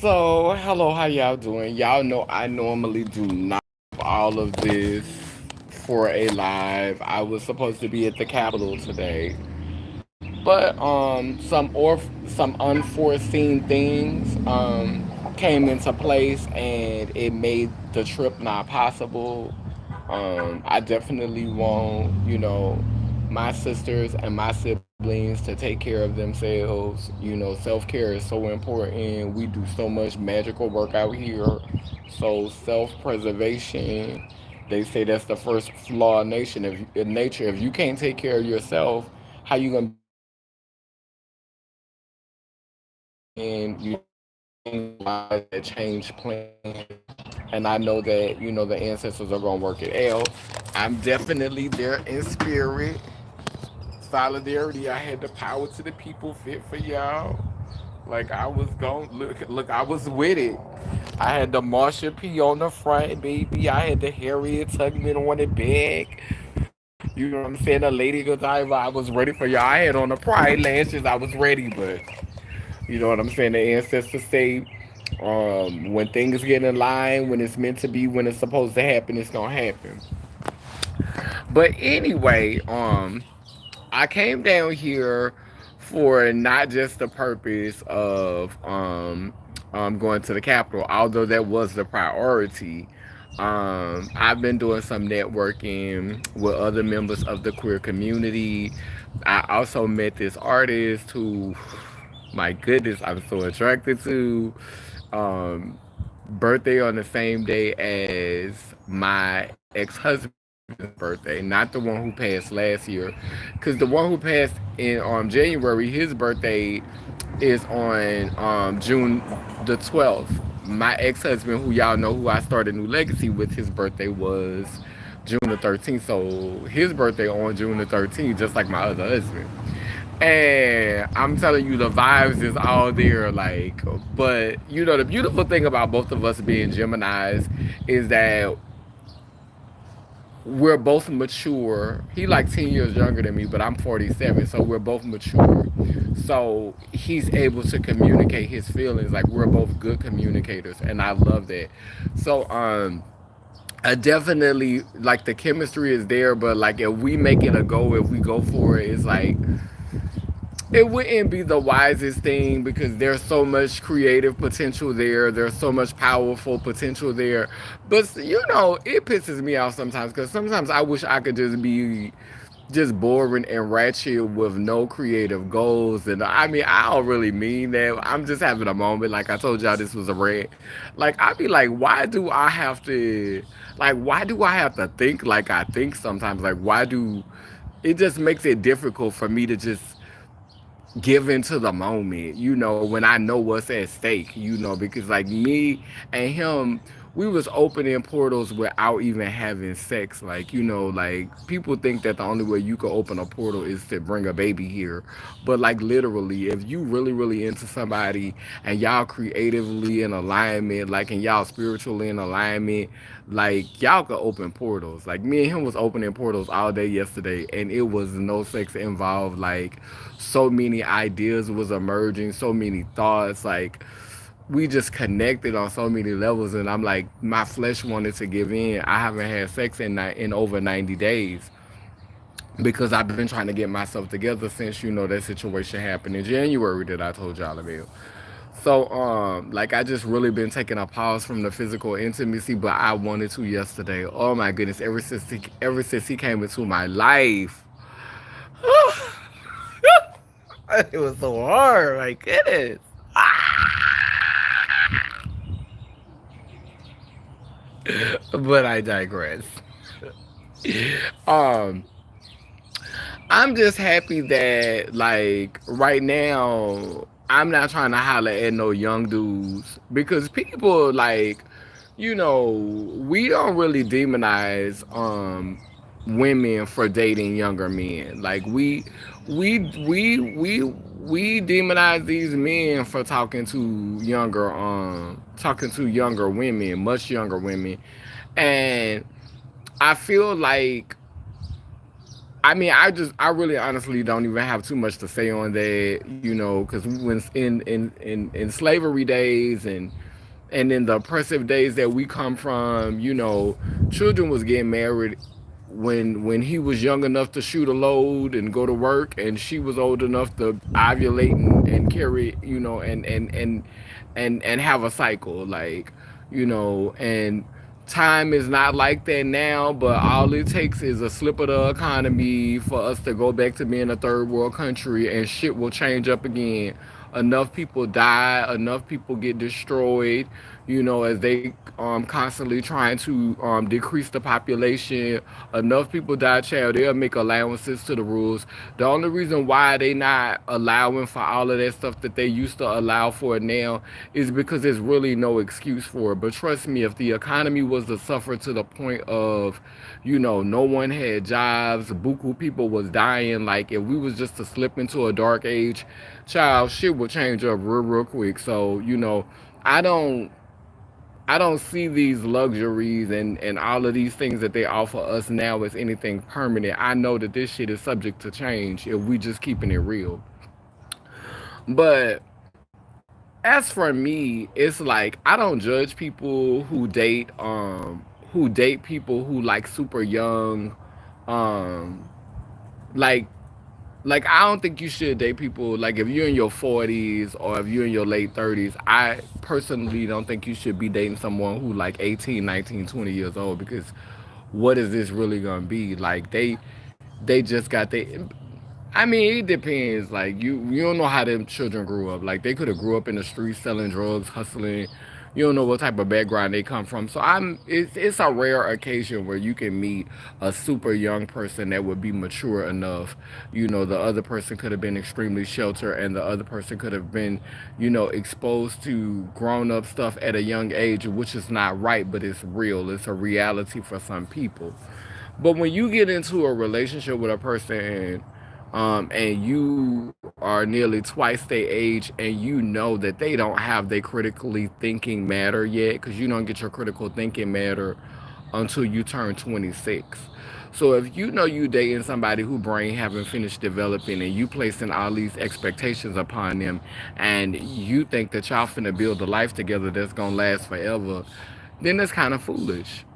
So, hello, how y'all doing? Y'all know I normally do not do all of this for a live. I was supposed to be at the Capitol today, but some unforeseen things came into place and it made the trip not possible. I definitely want, my sisters and my siblings to take care of themselves. Self-care is so important. We do so much magical work out here. So self-preservation, they say that's the first flaw in nature. If you can't take care of yourself, how you gonna be able to take care of others? And things wise that change plans. And I know that the ancestors are gonna work it out. I'm definitely there in spirit. Solidarity. I had the power to the people fit for y'all. Like I was going look, I was with it. I had the Marsha P on the front, baby. I had the Harriet Tubman on the back. You know what I'm saying? The Lady Godiva. I was ready for y'all. I had on the pride lashes. I was ready, but you know what I'm saying? The ancestors say, when things get in line, when it's meant to be, when it's supposed to happen, it's gonna happen. But anyway, I came down here for not just the purpose of going to the Capitol, although that was the priority. I've been doing some networking with other members of the queer community. I also met this artist who, my goodness, I'm so attracted to. Um, Birthday on the same day as my ex-husband's birthday, not the one who passed last year, because the one who passed in January, his birthday is on June the 12th. My ex-husband, who y'all know, who I started New Legacy with, his birthday was June the 13th. So his birthday on June the 13th, just like my other husband. And I'm telling you, the vibes is all there. Like, but the beautiful thing about both of us being Geminis is that we're both mature. He like 10 years younger than me, but I'm 47, so we're both mature. So he's able to communicate his feelings. Like we're both good communicators, and I love that. So I definitely like the chemistry is there, but like if we make it a go, if we go for it, it's like it wouldn't be the wisest thing because there's so much creative potential there. There's so much powerful potential there. But it pisses me off sometimes because sometimes I wish I could just be just boring and ratchet with no creative goals. And I mean, I don't really mean that. I'm just having a moment. Like I told y'all, this was a rant. Like I'd be like, why do I have to think like I think sometimes? Like why do it just makes it difficult for me to just give into the moment, when I know what's at stake, because like me and him, we was opening portals without even having sex. Like, like people think that the only way you can open a portal is to bring a baby here. But like literally, if you really, really into somebody and y'all creatively in alignment, like and y'all spiritually in alignment, like y'all could open portals. Like me and him was opening portals all day yesterday and it was no sex involved. Like so many ideas was emerging, so many thoughts, like we just connected on so many levels. And I'm like, my flesh wanted to give in. I haven't had sex in over 90 days because I've been trying to get myself together since that situation happened in January that I told y'all about. So like I just really been taking a pause from the physical intimacy, but I wanted to yesterday. Oh my goodness, ever since he came into my life. It was so hard. My goodness. But I digress. Um, I'm just happy that like right now I'm not trying to holler at no young dudes because people like, we don't really demonize women for dating younger men. Like we demonize these men for talking to younger women, much younger women. And I feel like I really honestly don't even have too much to say on that, because when in slavery days and in the oppressive days that we come from, children was getting married when he was young enough to shoot a load and go to work, and she was old enough to ovulate and carry, and have a cycle, like, and time is not like that now, but all it takes is a slip of the economy for us to go back to being a third world country, and shit will change up again. Enough people die, enough people get destroyed, as they constantly trying to decrease the population. Enough people die, child, they'll make allowances to the rules. The only reason why they not allowing for all of that stuff that they used to allow for now is because there's really no excuse for it. But trust me, if the economy was to suffer to the point of, no one had jobs, buku people was dying, like if we was just to slip into a dark age, child, shit would change up real quick. So, I don't I don't see these luxuries and all of these things that they offer us now as anything permanent. I know that this shit is subject to change if we just keeping it real. But as for me, it's like I don't judge people who date people who like super young. Um like I don't think you should date people like if you're in your 40s or if you're in your late 30s. I personally don't think you should be dating someone who like 18, 19, 20 years old, because what is this really gonna be? Like they just got they I mean, it depends. Like you don't know how them children grew up. Like they could have grew up in the streets selling drugs, hustling. You don't know what type of background they come from. So it's a rare occasion where you can meet a super young person that would be mature enough. The other person could have been extremely sheltered, and the other person could have been, exposed to grown up stuff at a young age, which is not right, but it's real. It's a reality for some people. But when you get into a relationship with a person, and you are nearly twice their age, and you know that they don't have their critically thinking matter yet, because you don't get your critical thinking matter until you turn 26. So if you know you dating somebody who brain haven't finished developing, and you placing all these expectations upon them, and you think that y'all finna build a life together that's gonna last forever, then that's kind of foolish.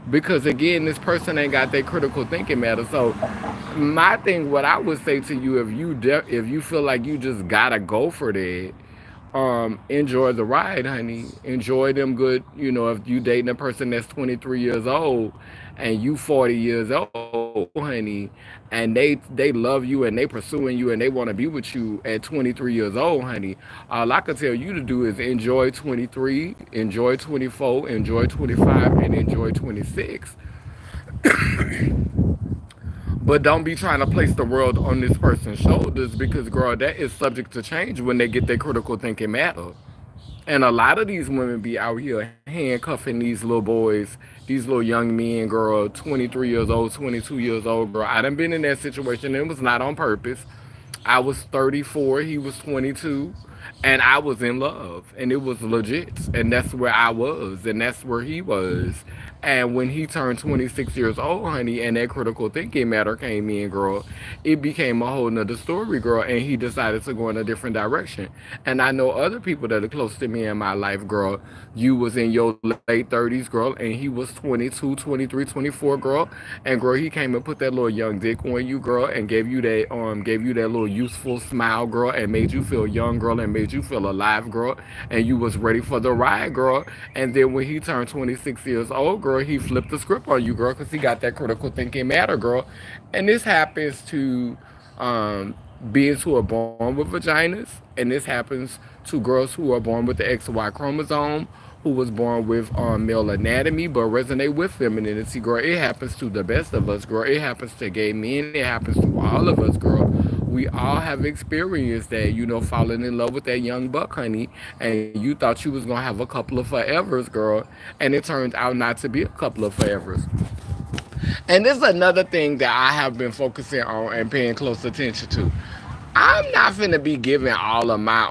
Because again, this person ain't got that critical thinking matter. So my thing, what I would say to you, if you feel like you just gotta go for that, enjoy the ride, honey. Enjoy them good. If you dating a person that's 23 years old and you 40 years old, honey, and they love you and they pursuing you and they want to be with you at 23 years old, honey, all I can tell you to do is enjoy 23, enjoy 24, enjoy 25, and enjoy 26. But don't be trying to place the world on this person's shoulders, because, girl, that is subject to change when they get their critical thinking matter. And a lot of these women be out here handcuffing these little boys, these little young men, girl, 23 years old, 22 years old, girl. I done been in that situation. It was not on purpose. I was 34, he was 22, and I was in love, and it was legit. And that's where I was, and that's where he was. And when he turned 26 years old, honey, and that critical thinking matter came in, girl, it became a whole nother story, girl, and he decided to go in a different direction. And I know other people that are close to me in my life, girl. You was in your late 30s, girl, and he was 22, 23, 24, girl. And girl, he came and put that little young dick on you, girl, and gave you that little useful smile, girl, and made you feel young, girl, and made you feel alive, girl, and you was ready for the ride, girl. And then when he turned 26 years old, girl, he flipped the script on you, girl, because he got that critical thinking matter, girl. And this happens to beings who are born with vaginas, and this happens to girls who are born with the XY chromosome, who was born with male anatomy but resonate with femininity, girl. It happens to the best of us, girl. It happens to gay men. It happens to all of us, girl. We all have experienced that, falling in love with that young buck, honey, and you thought you was gonna have a couple of forevers, girl, and it turns out not to be a couple of forevers. And this is another thing that I have been focusing on and paying close attention to. I'm not finna be giving all of my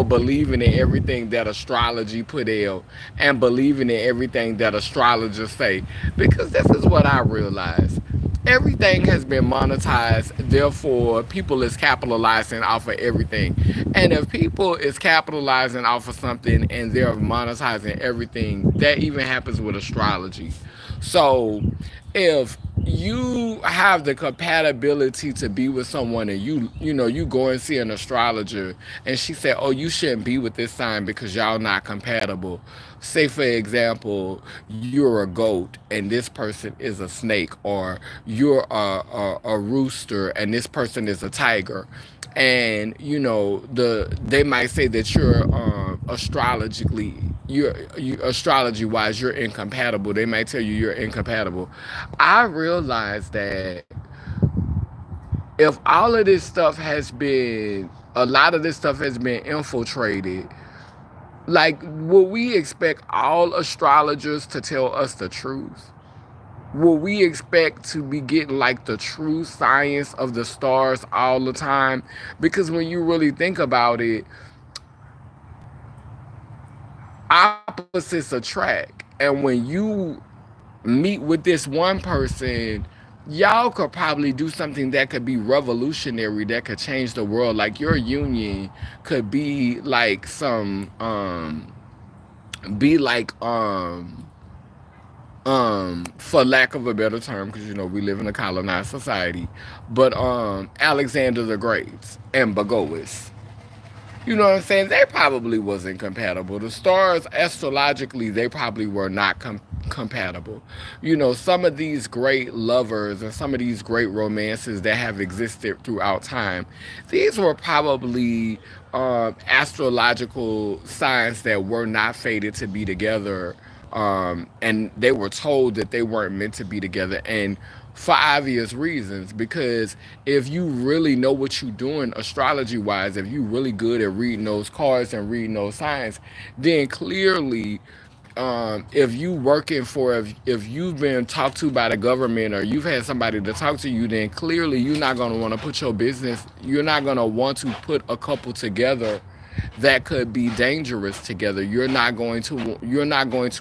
believing in everything that astrology put out and believing in everything that astrologers say. Because this is what I realize. Everything has been monetized, therefore people is capitalizing off of everything. And if people is capitalizing off of something and they're monetizing everything, that even happens with astrology. So if you have the compatibility to be with someone and you go and see an astrologer and she said, oh, you shouldn't be with this sign because y'all not compatible. Say for example, you're a goat and this person is a snake, or you're a rooster and this person is a tiger, and they might say that you're astrology wise you're incompatible. They might tell you you're incompatible. I realize that if all of this stuff has been a lot of this stuff has been infiltrated, like, will we expect all astrologers to tell us the truth? Will we expect to be getting like the true science of the stars all the time? Because when you really think about it, opposites attract. And when you meet with this one person, y'all could probably do something that could be revolutionary, that could change the world. Like your union could be like for lack of a better term, because we live in a colonized society, but Alexander the Great and Bagoas. You know what I'm saying? They probably wasn't compatible. The stars, astrologically, they probably were not compatible. Some of these great lovers and some of these great romances that have existed throughout time, these were probably astrological signs that were not fated to be together. And they were told that they weren't meant to be together. And for obvious reasons, because if you really know what you're doing astrology wise, if you're really good at reading those cards and reading those signs, then clearly, if you working for if you've been talked to by the government or you've had somebody to talk to you, then clearly you're not going to want to put your business, you're not going to want to put a couple together that could be dangerous together. You're not going to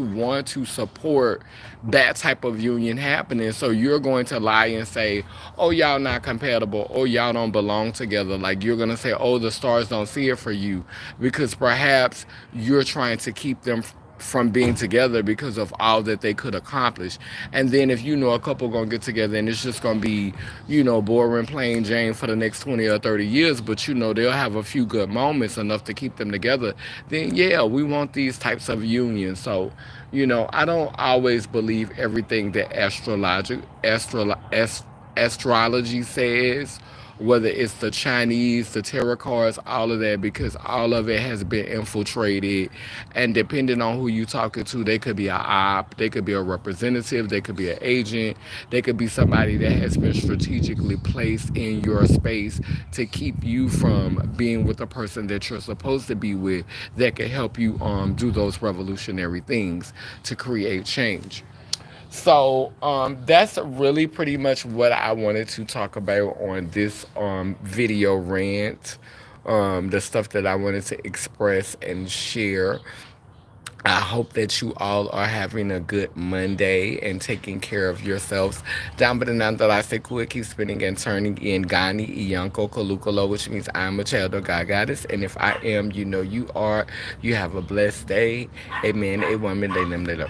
want to support that type of union happening. So you're going to lie and say, oh, y'all not compatible, or y'all don't belong together. Like, you're going to say, oh, the stars don't see it for you, because perhaps you're trying to keep them from being together because of all that they could accomplish. And then if a couple gonna get together and it's just gonna be, boring plain Jane for the next 20 or 30 years, but they'll have a few good moments enough to keep them together, then yeah, we want these types of unions. So, I don't always believe everything that astrology says, whether it's the Chinese, the tarot cards, all of that, because all of it has been infiltrated. And depending on who you talking to, they could be a op, they could be a representative, they could be an agent, they could be somebody that has been strategically placed in your space to keep you from being with the person that you're supposed to be with, that can help you do those revolutionary things to create change. So that's really pretty much what I wanted to talk about on this video rant. The stuff that I wanted to express and share. I hope that you all are having a good Monday and taking care of yourselves. Down by the nine that I say, cool, keep spinning and turning in Gani Iyanko Kalukalo, which means I'm a child of God Goddess. And if I am, you are. You have a blessed day. Amen. A woman, they them, they